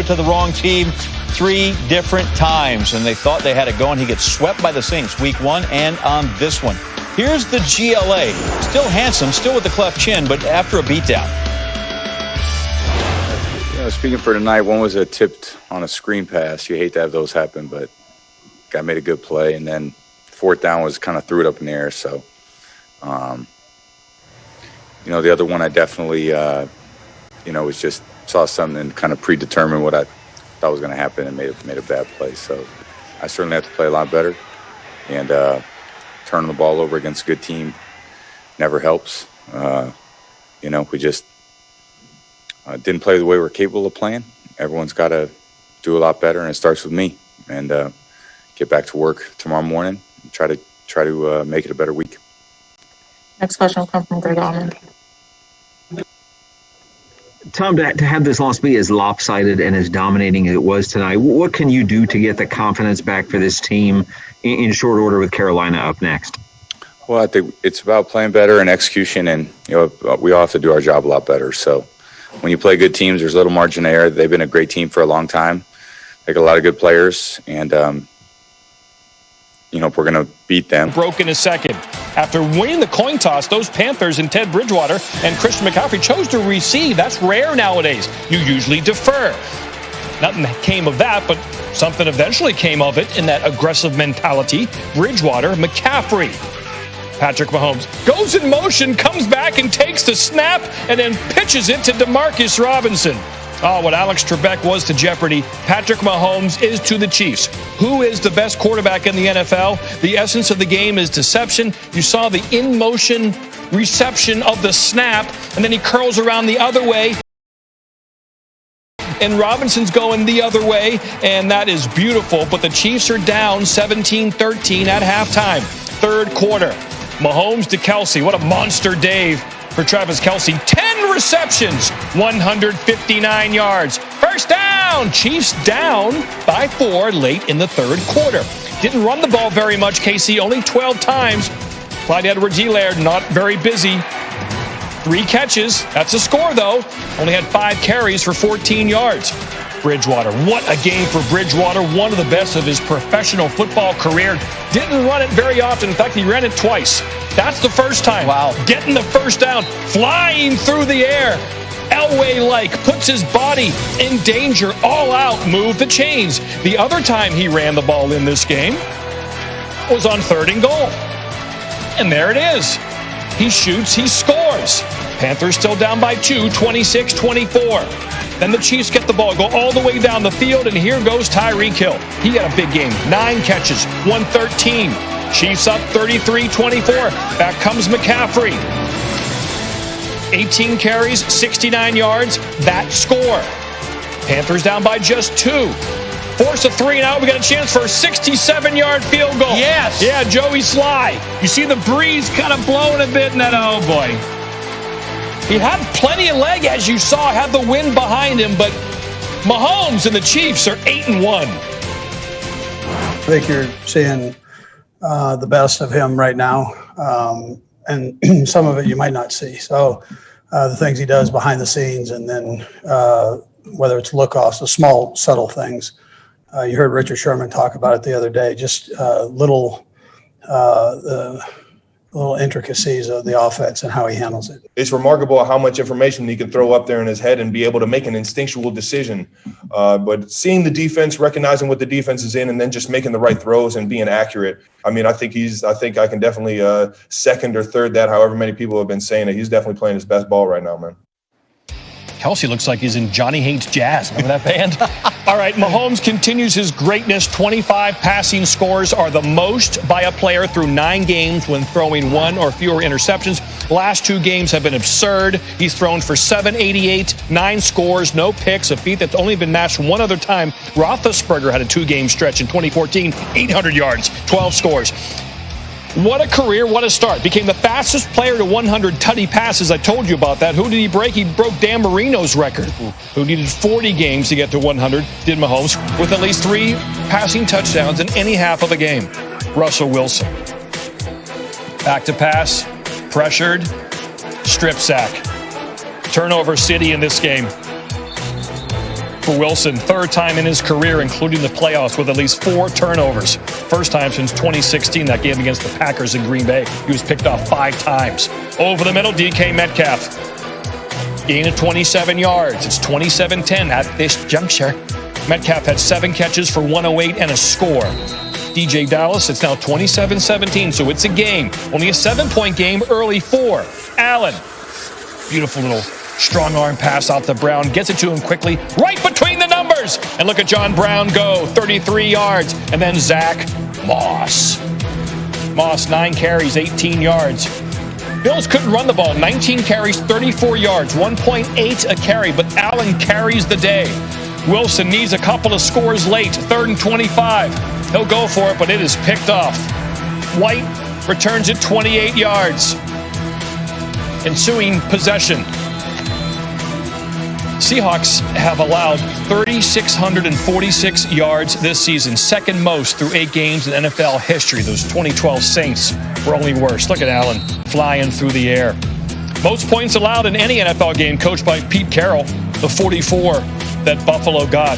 it to the wrong team 3 different times, and they thought they had it going. He gets swept by the Saints week 1 and on this one. Here's the GLA. Still handsome, still with the cleft chin, but after a beatdown. Speaking for tonight, one was a tipped on a screen pass. You hate to have those happen, but guy made a good play. And then 4th down was kind of threw it up in the air. So, the other one I definitely, was just saw something and kind of predetermined what I thought was going to happen and made a bad play. So I certainly have to play a lot better. And turning the ball over against a good team never helps. We just didn't play the way we're capable of playing. Everyone's got to do a lot better, and it starts with me. And get back to work tomorrow morning and try to make it a better week. Next question will come from Greg Allman. Tom, to have this loss be as lopsided and as dominating as it was tonight, what can you do to get the confidence back for this team in short order with Carolina up next? Well, I think it's about playing better and execution, and we all have to do our job a lot better. So when you play good teams, there's little margin of error. They've been a great team for a long time. They got a lot of good players, and we're going to beat them. Broke in a second. After winning the coin toss, those Panthers and Ted Bridgewater and Christian McCaffrey chose to receive. That's rare nowadays. You usually defer. Nothing came of that, but something eventually came of it in that aggressive mentality. Bridgewater, McCaffrey. Patrick Mahomes goes in motion, comes back and takes the snap, and then pitches it to Demarcus Robinson. Oh, what Alex Trebek was to Jeopardy, Patrick Mahomes is to the Chiefs. Who is the best quarterback in the NFL? The essence of the game is deception. You saw the in-motion reception of the snap, and then he curls around the other way. And Robinson's going the other way, and that is beautiful. But the Chiefs are down 17-13 at halftime. 3rd quarter. Mahomes to Kelce. What a monster day for Travis Kelce. 10 receptions, 159 yards. First down. Chiefs down by 4 late in the 3rd quarter. Didn't run the ball very much, KC. Only 12 times. Clyde Edwards-Helaire not very busy. 3 catches. That's a score, though. Only had 5 carries for 14 yards. Bridgewater. What a game for Bridgewater. One of the best of his professional football career. Didn't run it very often. In fact, he ran it twice. That's the first time. Wow. Getting the first down. Flying through the air. Elway-like. Puts his body in danger. All out. Move the chains. The other time he ran the ball in this game was on 3rd and goal. And there it is. He shoots. He scores. Panthers still down by 2, 26-24. Then the Chiefs get the ball, go all the way down the field, and here goes Tyreek Hill. He had a big game. 9 catches, 113. Chiefs up 33-24. Back comes McCaffrey. 18 carries, 69 yards. That score. Panthers down by just 2. Force a 3 and out. We got a chance for a 67-yard field goal. Yes. Yeah, Joey Sly. You see the breeze kind of blowing a bit in that. Oh, boy. He had plenty of leg, as you saw, had the wind behind him, but Mahomes and the Chiefs are 8-1. I think you're seeing the best of him right now, and some of it you might not see. So the things he does behind the scenes, and then whether it's look-offs, the small, subtle things. You heard Richard Sherman talk about it the other day, just little intricacies of the offense and how he handles it. It's remarkable how much information he can throw up there in his head and be able to make an instinctual decision. But seeing the defense, recognizing what the defense is in, and then just making the right throws and being accurate. I mean, I think I can definitely second or third that, however many people have been saying it. He's definitely playing his best ball right now, man. Kelce looks like he's in Johnny Hates Jazz. Remember that band? All right, Mahomes continues his greatness. 25 passing scores are the most by a player through 9 games when throwing 1 or fewer interceptions. Last 2 games have been absurd. He's thrown for 788, 9 scores, no picks, a feat that's only been matched one other time. Roethlisberger had a 2-game stretch in 2014, 800 yards, 12 scores. What a career, what a start. Became the fastest player to 100 tutty passes. I told you about that. Who did he break? He broke Dan Marino's record, who needed 40 games to get to 100, did Mahomes, with at least 3 passing touchdowns in any half of a game. Russell Wilson. Back to pass, pressured, strip sack. Turnover city in this game. for Wilson. Third time in his career, including the playoffs, with at least 4 turnovers. First time since 2016, that game against the Packers in Green Bay. He was picked off 5 times. Over the middle, DK Metcalf. Gain of 27 yards. It's 27-10 at this juncture. Metcalf had 7 catches for 108 and a score. DJ Dallas, it's now 27-17, so it's a game. Only a 7-point game early for Allen. Beautiful little strong arm pass out to Brown. Gets it to him quickly, right between the numbers. And look at John Brown go, 33 yards. And then Zach Moss. Moss, 9 carries, 18 yards. Bills couldn't run the ball. 19 carries, 34 yards, 1.8 a carry, but Allen carries the day. Wilson needs a couple of scores late, 3rd and 25. He'll go for it, but it is picked off. White returns it 28 yards. Ensuing possession. Seahawks have allowed 3,646 yards this season, second most through 8 games in NFL history. Those 2012 Saints were only worse. Look at Allen flying through the air. Most points allowed in any NFL game, coached by Pete Carroll, the 44 that Buffalo got.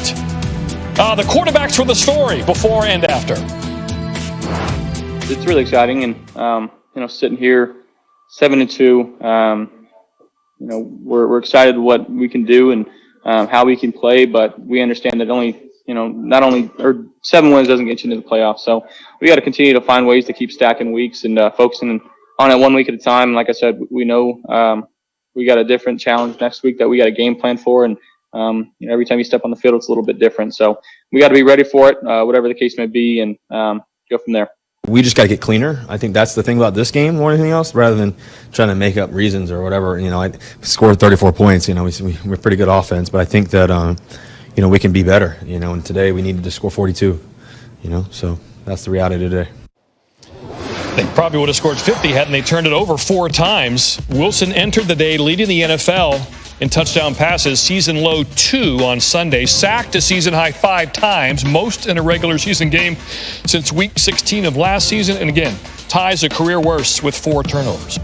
The quarterbacks were the story before and after. It's really exciting, and sitting here 7-2. We're excited what we can do and how we can play, but we understand that not only 7 wins doesn't get you into the playoffs. So we got to continue to find ways to keep stacking weeks and focusing on it 1 week at a time. Like I said, we know we got a different challenge next week that we got a game plan for, and every time you step on the field, it's a little bit different. So we got to be ready for it, whatever the case may be, and go from there. We just got to get cleaner. I think that's the thing about this game more than anything else, rather than trying to make up reasons or whatever. I scored 34 points. We're pretty good offense, but I think that, we can be better, and today we needed to score 42, so that's the reality today. They probably would have scored 50 hadn't they turned it over 4 times. Wilson entered the day leading the NFL in touchdown passes, season low 2 on Sunday, sacked a season high 5 times, most in a regular season game since week 16 of last season, and again, ties a career worst with 4 turnovers.